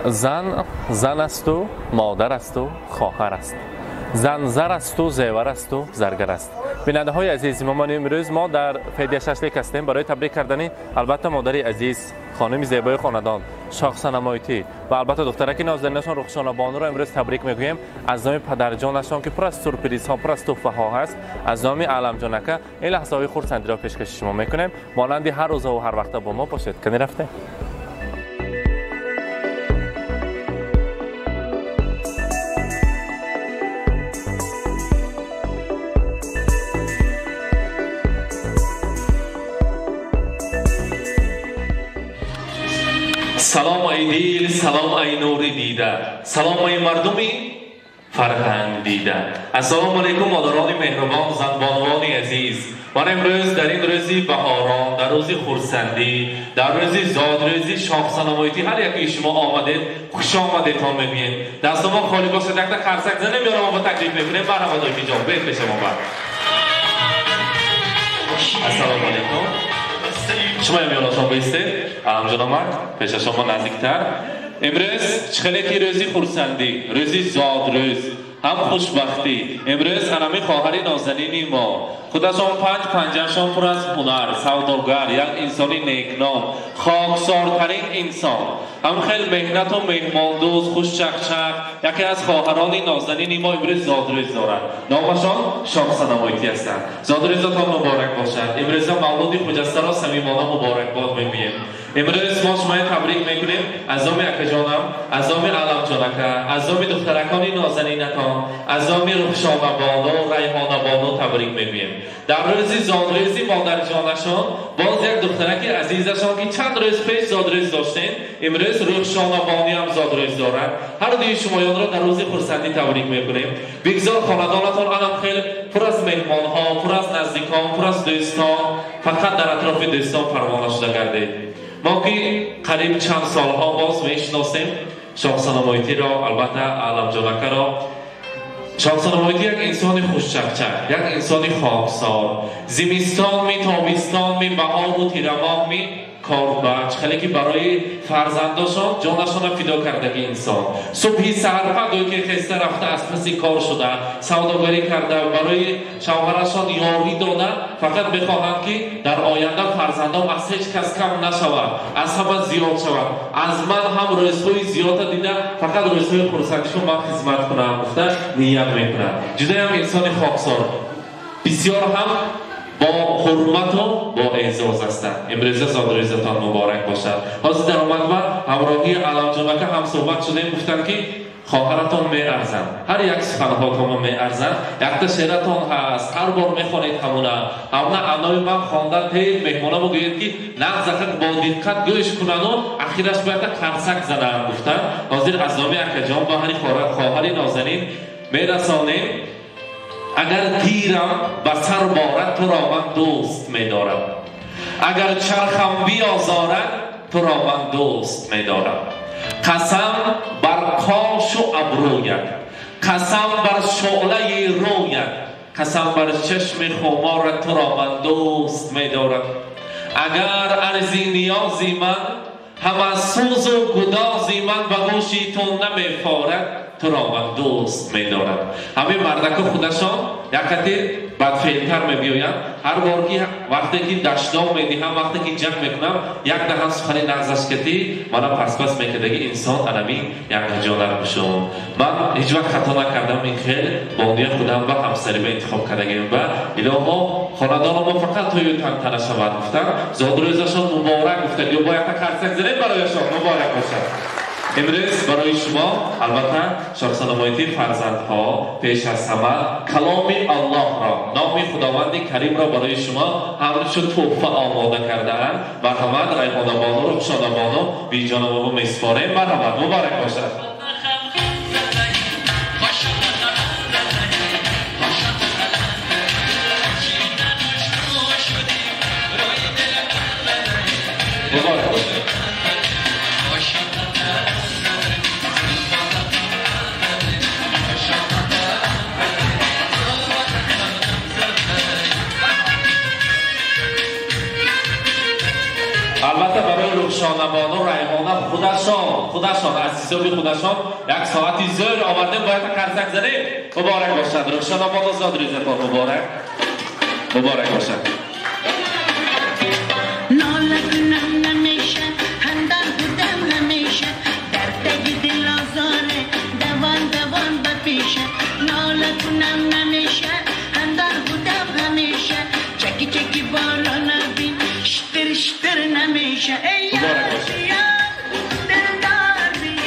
زن است و مادر است و خواهر است. زن زر است و زیور است و زرگر است. بیننده های عزیز، امروز ما در فیدیا ششلیک هستیم برای تبریک کردن البته مادر عزیز، خانم زیبای خاندان شاخص نمایتی و البته دخترک نازنینشان رخشانه بانو را امروز تبریک میگوییم. از نام پدرجانشان که پر از سورپرایز ها، پر از تحفه ها هست، از نام عالم جانکه این لحظه های خرسندی را پیشکش شما میکنیم. مانند هر روز و هر وقت با ما باشید. کنی رفته سلام ای دیل، سلام ای نور دیده، سلام ای مردمی فرهنگ دیده. السلام علیکم مادران مهربان، زنبانوان عزیز. من امروز در این روزی بهاران، در روزی خرسندی، در روزی زادروزی شاخصنمایتی هر یکی شما آمدید، خوش آمدیدتان میگوییم. دست ما خالی باشه، یک تا خرسک زنه میارم و با تکلیف میکنیم. مرحبا دایمی جان، بیت بشه ما بعد. السلام علیکم. شما هم یالاتان بیستید. الحمد آمد پیش شما نزدیکتر. امروز خیلی که روزی خرسندی، روزی زادروز، هم خوشبختی. امروز هنمی خواهری نازنینی ما خودشان پنجهشان پر از هنر، سوداگر، یک انسانی نیکنام، خاکسارترین انسان، هم خیلی مهنت و مهماندوز، خوش چکچک. یکی از خواهران نازنینی ما امروز زادروز دارند. نامشان شاخصنمایتی هستند. زادروزتان مبارک باشد. امروز مولود خجسته را صمیمانه مبارکباد میگوییم. امروز ما شما تبریک میکنیم از نام اکا جانم، از نام علم جانکه، از نام دخترکان نازنینتان، از نام رخشانه بانو، ریحانه بانو تبریک میگوییم. در روزی زادروزی مادر جانشان باز یک دخترک عزیزشان که چند روز پیش زادروز داشتین، امروز رخشانه بانی هم زادروز دارند. هر دوی شمایان را در روزی خرسندی تبریک میکنیم. بگذار خاندانتان الان خیلی پر از مهمان ها، پر از نزدیکان، پر از دوستان، فقط در اطراف دوستان پروانه شده گردید. ما که قریب چند سالها باز میشناسیم شاخصنمایتی را، البته علم جانکه را. شاخصنمایتی یک انسان خوشچکچک، یک انسان خاکسار، زمستان می، تابستان می، بهار و تیر ماه می کاربچ، خیلی که برای فرزنداشان جانشان را فدا کردگی انسان. صبحی سحرپا که خسته رفته از پس کار شده، سوداگری کرده و برای شوهرشان یاری داده، فقط بخواهند که در آینده فرزندان از هیچ کس کم نشود، از همه زیاد شود. از من هم روزهای زیاد دیده، فقط روزهای خرسندیشون من خدمت کنم گفته نیت میکنم. جدا هم انسان خاکسار، بسیار هم با حرمت و با اعزاز هستند. امروز زادروزتان مبارک باشد. حاضر در آمد و همراهی علم جانکه هم صحبت شدیم، گفتند که خواهرتان میارزند، هر یک سخنهاتان میارزند. یک تا شعرتان هست، هر بار میخوانید همونه انای من خواندن تید مهمانه بگوید که نغزه با دقت گوش کنند و اخیرش باید خرسک زنند. گفتند حاضر از نام اکا جان با هر خواهر نازنین میرسانیم. اگر تیرم به سر بارد تو را من دوست می‌دارم، اگر چرخم بیازارد تو را من دوست می‌دارم. قسم بر کاش و ابرویت، قسم بر شعله رویت، قسم بر چشم خمارت تو را من دوست می‌دارم. اگر عرضی نیازی من هم از سوز و گدازی من به گوشی تو نمی‌فارد تو را من دوست می‌دارم. همه مردک خودشان یکتی بدفعل‌تر می‌بیاید. هر بار که وقتی که دشنام می‌دهم، وقتی که جمع می‌کنم، یک دهن سخن نغزش کتی منو پس می‌کردگی انسان علمی یک جانر بشم. من هیچ وقت خطا نکردم. این خیلی باندی خودم و همسری به انتخاب کردگیم و الهما خاندان ما فقط توی تنتنه شود. گفتن زادروزشان مبارک، گفتن یا باید خرسک زنید برایشان مبارک باشد. امروز برای شما البته شاخصنمایتی فرزندها پیش از همه کلام الله را، نام خداوند کریم را برای شما همچون تحفه آماده کرده‌اند. مرحمت ریحانه بانو، رخشانه بانو بی جان بابا میسپاریم. مرحمت مبارک باشد. مبارک باشد. البته برای رخشانه بانو ریحانه خودشان عزیزان خودشان یک ساعتی زور آورده باید قرصک زنیم. مبارک باشد رخشانه بانو زاد ریزتان مبارک باشد.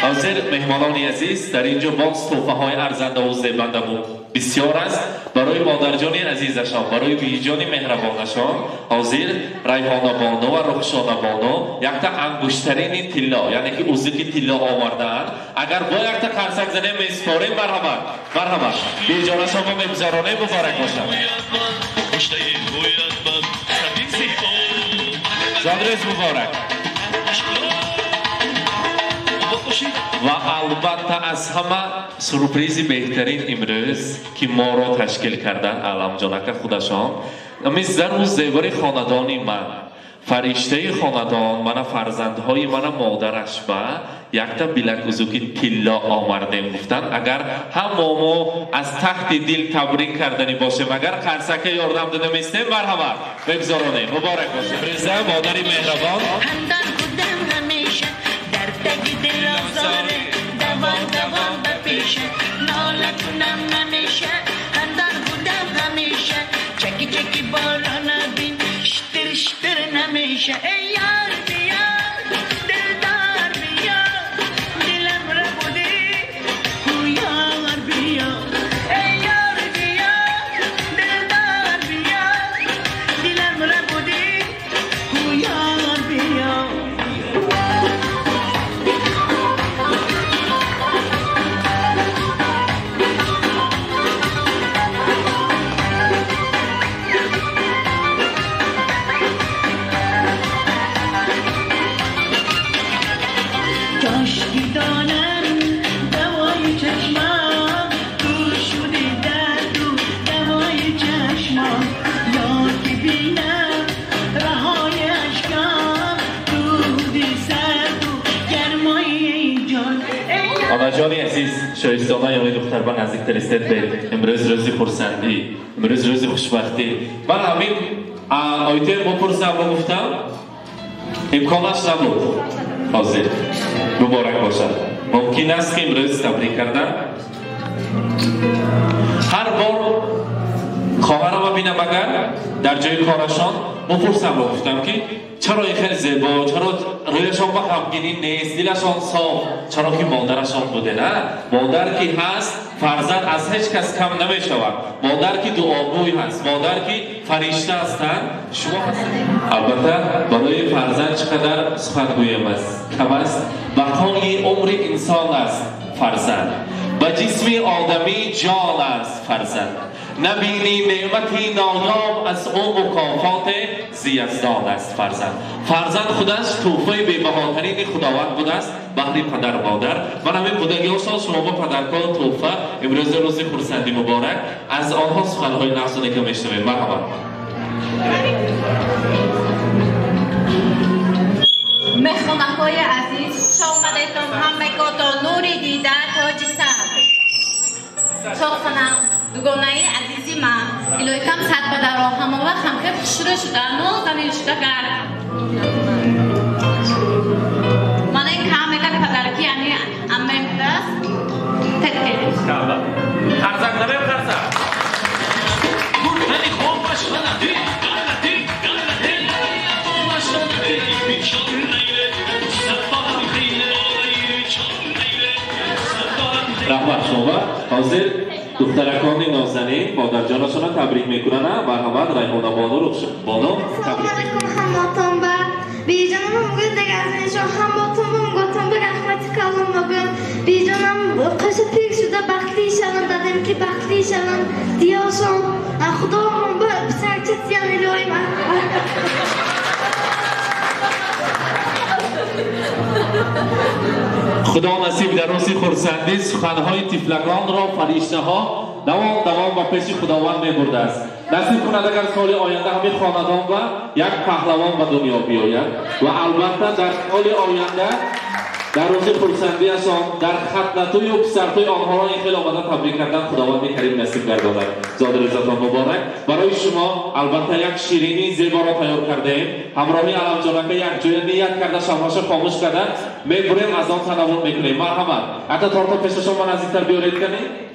حاضر مهمانان عزیز در اینجا باکس توفه های ارزنده و زیبنده بسیار است برای مادرجان عزیزشان برای بیجان مهربانشان. حاضر ریحانه بانو و رخشانه بانو یک تا انگشترین طلا یعنی که اوزکی طلا آوردن اگر با یک تا قرصک زنه میسپاریم مرحبا بیجان شما میگذارانه مبارک باشد. زادرز مبارک. و البته از همه سورپریزی بهترین امروز که ما را تشکیل کردن علمجانک خودشان مثل روز زیور خاندانی من فرشته خاندان من فرزندهای من مادرش و یک تا بلکوزوکی طلا آوردیم گفتن اگر هم ما از تحت دل تبریک کردنی باشیم اگر قرصک یاردم داده میستیم مرحبا بگذارانه مبارک باشیم. رضا مادری مهربان دوان بپیشه نالتونم نمیشه هندر بودم همیشه چکی بالا نبین شتر نمیشه ای یار بیا دلدار بیا دلم را بودی یار بیا ای یار بیا دلدار بیا دلم را بودی یار بیا. آنجانی عزیز شایستانه یعنی دختر با نزدیکتر استید به امروز روزی خورسندی امروز روزی خوشبختی. من همین آیتر بپرسم و گفتم امکانش نبود حاضر مبارک باشد. ممکن است که امروز تبریک کردن هر بار خواهرم ببینم اگر در جای کارشان بپرسم و گفتم که چرا این خیلی زیبا چرا رویشان با غمگینی نیست دلشان صاف چرا که مادرشان بوده نه مادر که هست فرزند از هیچ کس کم نمی شود مادر که دعاگوی هست مادر که فرشته هستند شما هستید. البته برای فرزند چقدر سخنگویم است کم است بقای عمر انسان است فرزند و جسم آدمی جان است فرزند نبینی نعمتی نایاب از او مکافات زیزدان است فرزند خودش توفه بی‌بهاترین خداوند بوده است بهر پدر مادر. من همین بودگی‌هاشان شما با پدرکان توفه امروز روز خورسندی مبارک از آنها سخن‌های نفسانی که میشنویم. مرحبا مهمان‌های عزیز خوش آمدید همگی تا نور دیدار تاج سر چاخنم دوگانه عزیزی من الهی کم صد به در همه وقت هم که شروع شده نازنین شده گر من این کامه که پدرکی یعنی امه دست تکیلی خرزک نمیم خرزک گرمنی خوب باشمنه رحمت شما حاضر دخترکان نازنین مادرجانشون رو تبریک میکنن. مرحبا ریحانه بانو بانو تبریک هماتون با بیجانم بگید دیگه از اینجا هماتون گفتم به رحمت کلام بگم بیجانم قصد پیک شده بخلی شدن دادم که بخلی شدن دیاشون خدا هم به سرچت یعنی لای من خدا نصیب در روز خورسندی سخنهای طفلکان را فرشته ها دوام و پیش خداوند میبرده است. نصیب کند اگر سال آینده همین خاندان و یک پهلوان به دنیا بیاید و البته در سال آینده در روز خرسندی آن در ختنه‌توی و پسرتوی آنها را این خیلی آمدن تبریک کردن خداوند کریم نصیب گرداند. زاد رضاتان مبارک. برای شما البته یک شیرینی زیبا را تیار کرده ایم. همراهی علم جانکه یک جای نیت کرده شمعش خاموش کرده میبریم از آن تناول میکنیم. مرحمت. حتی تارتا پیش شما نزدیکتر بیارید کنید.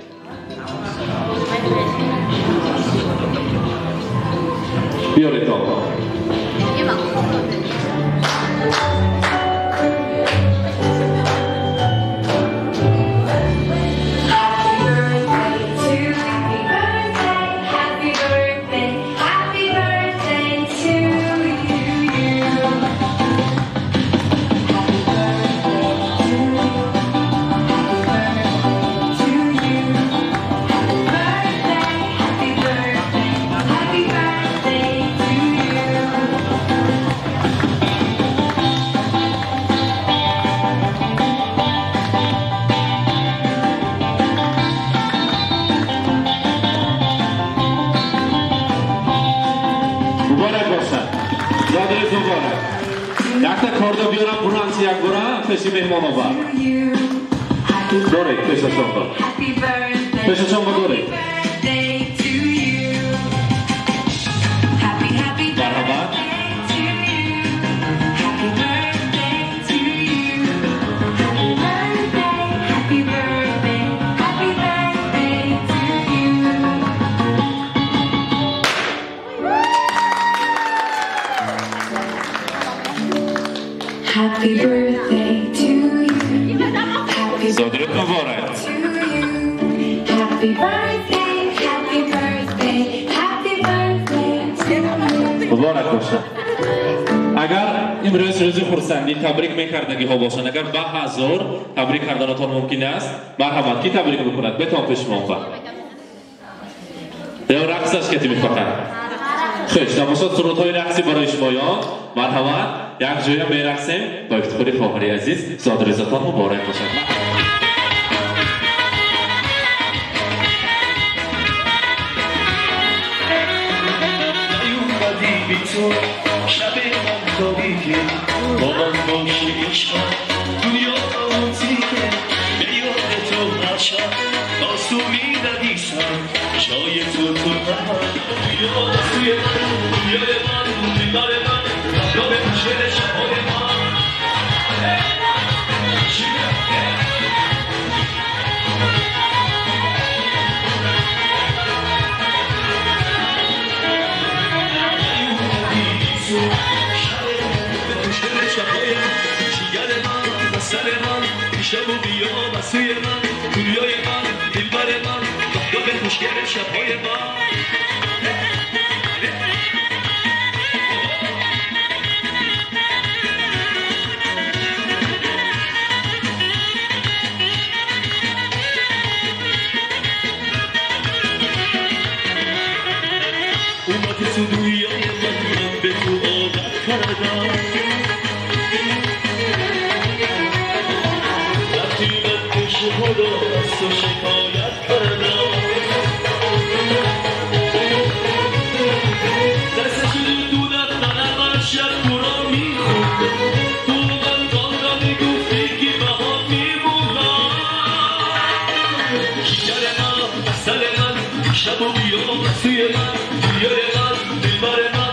بیارید تارتا. کاردا بیارم برانسی یک برا پیشی مهمان آور داره پیششان با پیششان با داره مرحبا Happy birthday to you. زادرت مبارک. Happy birthday, happy birthday, happy birthday. مبارک باشه. اگر امروز روز خرسندی تبریک میکردگی ها باشن اگر به هزار تبریک کردنتان ممکن است مرحبا کی تبریک بکند بتان پیش ما یا رقصش که میخواهد خوش نباشد سرودهای رقصی برای شمایان مرحبا یک جویا میرقصیم با افتخار خواهر عزیز زاد رضاتان مبارک باشد شب من تاریکه با من باشی عشقم دنیا آموزیکه به یاد تو هر شب آسومی نویسم جای تو نهار دنیا توی من دنیای من دیدار من را به شعر شبای من شب و بیا مسوی من دنیای من دلبر من یا به خوشگر شبهای من اومد تو دنیای من به تو عادت کردم خدا از تو شکایت کردم دستش رو دونت منم شب تو را میخوندم تو من دان را میگفتی که به ها میمونم شکر من اصل من شب و بیا مسوی من دیار من دلبر من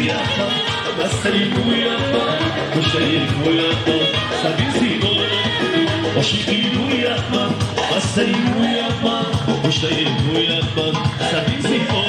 yapma Mesleği bu yapma Bu şehir bu yapma Sabizi bu Aşıkı bu yapma Mesleği bu yapma Bu şehir bu yapma Sabizi bu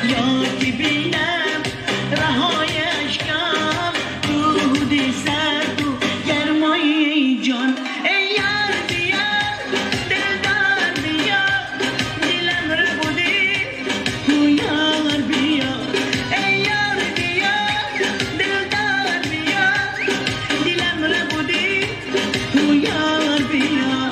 یاد بینم رهایش کم دود سرد و گرمای جان ای یار بیا دلدار بیا دلم رو بودی تو یار بیا ای یار بیا دلدار بیا دلم رو بودی تو یار بیا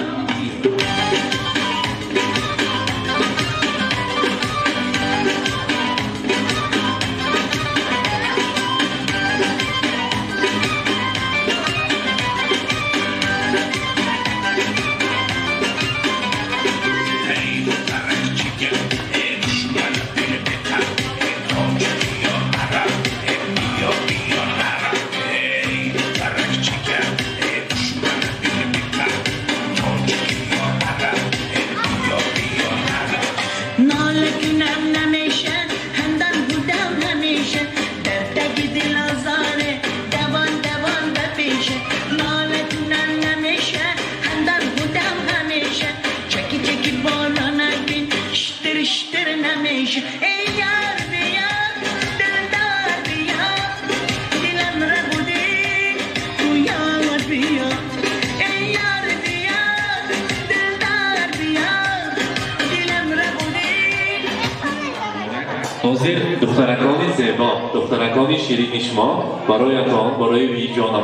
حاضر دخترکان زیبا، دخترکان شیرین شما برایتان، برای ویجان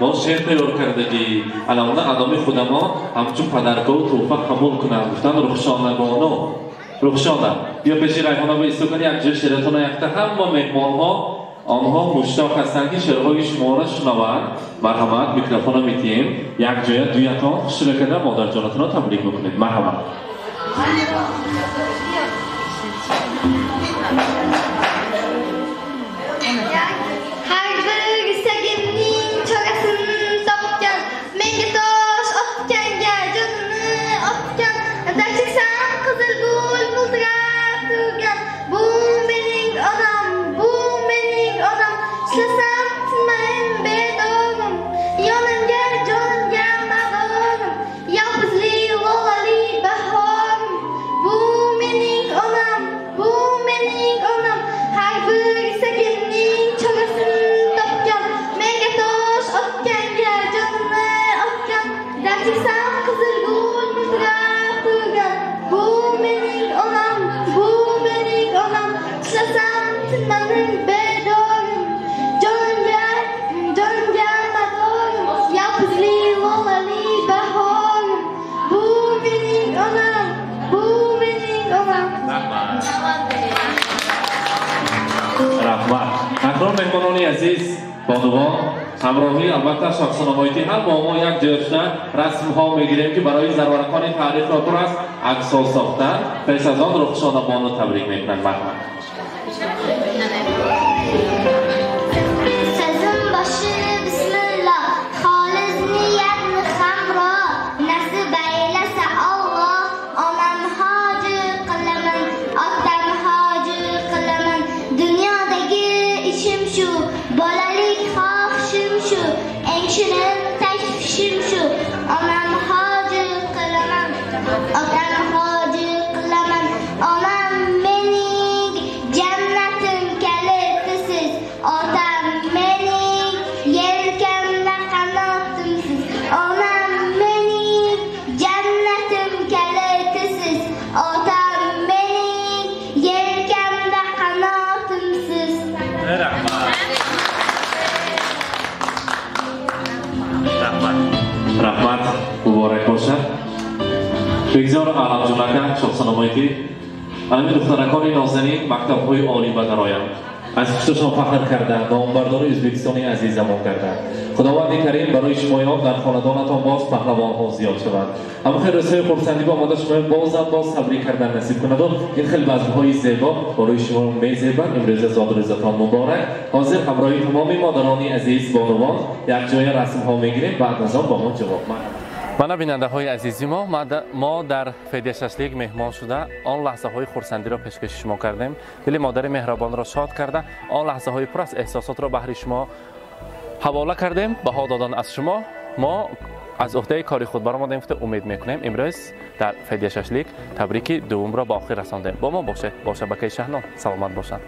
ما شعر تیار کردگی الان ادامه خود ما همچون پدرکا و توفق قبول کنند گفتن رخشانه بانو رخشانه بیا پیش ریحانه با ایستو کنی یک جای شعرتون یکته همه مهمان ها آنها مشتاق هستند که شعرهای شما را شنوند مرحمت میکروفون میتیم یک جای دویتان خوشحال کرده مادر جانتون را تبریک بکنید مرحمت اکرام مهمانان عزیز بانوان همراهی البته شخصنمایی هم ما یک جلسه رسم ها میگیریم که برای زرورکان تعریف را پر است عکس ها ساختن پس از آن رخشانه بانو تبریک میکنند مرحمت بگذار علم جمعه شخصنمایی علم دخترکان نازنین مکتب‌های عالی به درآیند از پشتشان فخر کردند نامبردار ازبکستانی عزیزمان کردند خداوند کریم برای شما یاد در خاندانتان باز پهلوان‌ها زیاد شوند اما خیر رسای خرسندی با آماده شما باز تبریک کردن نصیب کند و این خیلی بزم‌های زیبا برای شما می‌زیبند امروز زاد روزتان مبارک حاضر همراهی تمام مادران عزیز بانوان یک جای رسم‌ها می‌گیریم بعد از آن با ما جواب من بیننده های عزیزی ما در فدیه ششلیک مهمان شده آن لحظه های خرسندی را پیشکش شما کردیم دل مادر مهربان را شاد کرده آن لحظه های پر از احساسات را بهر شما حواله کردیم بها دادن از شما ما از عهده کاری خود برآمدیم که امید میکنیم امروز در فدیه ششلیک تبریک دوم را به آخر رساندیم. با ما باشید با شبکه شهنام سلامت باشند.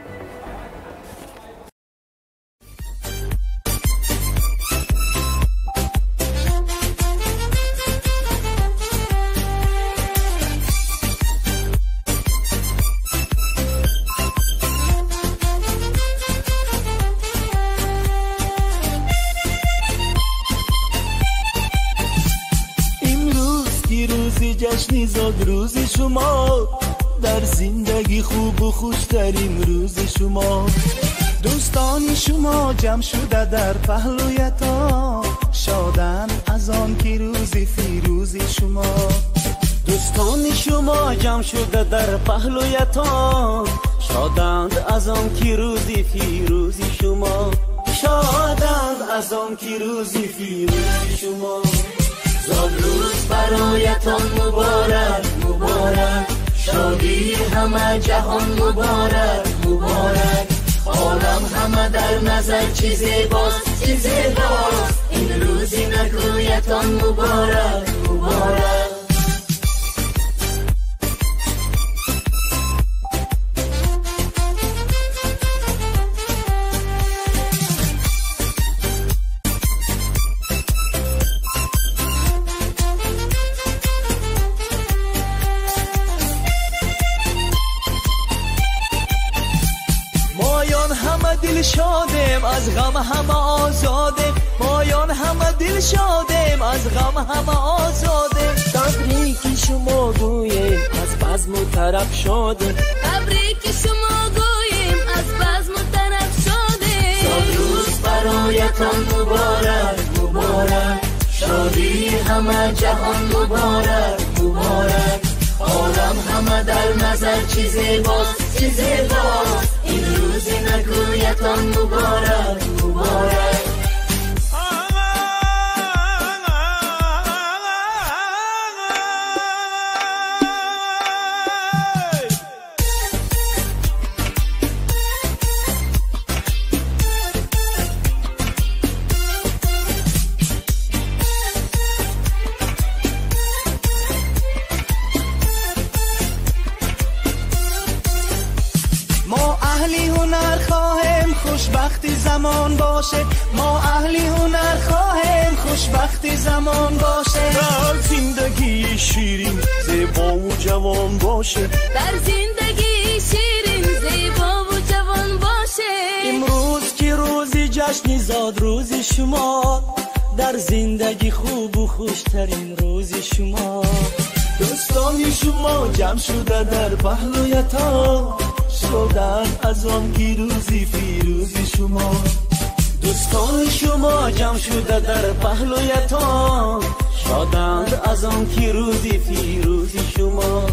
جشنی زاد روز شما در زندگی خوب و خوشترین روز شما دوستان شما جمع شده در پهلویتان شادن از آن که روز فیروز شما دوستان شما جمع شده در پهلویتان شادند از آن که روز فیروز شما شادند از آن که روز فیروز شما زاد روز برایتان مبارک مبارک شادی همه جهان مبارک مبارک عالم همه در نظر چه زیباست چه زیباست این روزی نگویتان مبارک مبارک دل شادیم از غم همه آزادیم مایان همه دل شادیم از غم همه آزادیم تبریک شما گوییم از بزم و طرف شادیم تبریک شما گوییم از بزم و طرف شادیم صد روز برایتان مبارک مبارک شادی همه جهان مبارک مبارک عالم همه در نظر چه زیباست چه زیباست این روزی نگویتان مبارک مبارک خوشبختی زمان باشه ما اهلی هنر خواهیم خوشبختی زمان باشه در زندگی شیرین زیبا و جوان باشه در زندگی شیرین زیبا و جوان باشه امروز که روزی جشنی زاد روز شما در زندگی خوب و خوشترین روز شما دوستان شما جمع شده در پهلویتان شدن از آن که روزی فیروز شما دوستان شما جمع شده در پهلویتان شادند از آن که روزی فیروز شما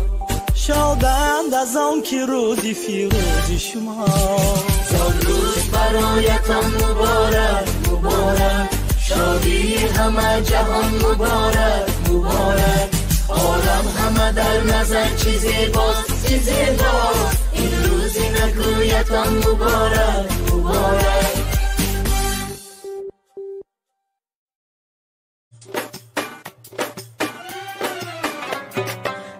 شادند از آن که روزی فیروز شما زاد روز برایتان مبارک مبارک شادی همه جهان مبارک مبارک عالم همه در نظر چه زیباست چه زیباست این روزی نگویتان مبارک مبارک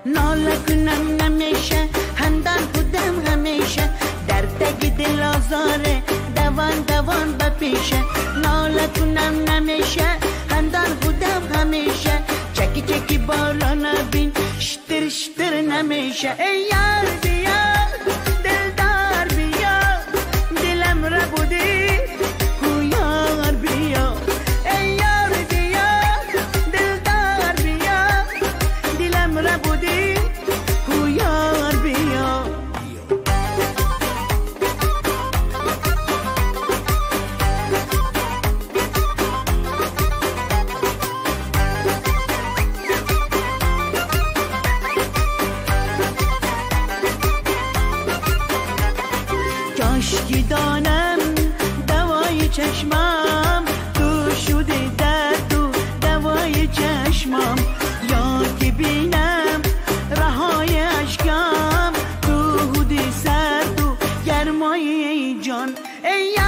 ناله کنم نمیشه همدم بودم همیشه دردگ دل آزاره دوان دوان بپیشه ناله کنم نمیشه همدم بودم همیشه چکی چکی بالا نبین شتر شتر نمیشه ای یار بیا دلدار بیا دلم را بودی کو یار بیا ای یار بیا دلدار بیا دلم را بودی کو یار بیا کاشکی دانم دوای چشمم تو شده درد و دوای چشمم یا که بینم رهای اشکم تو هودی سرد و گرمای جان ای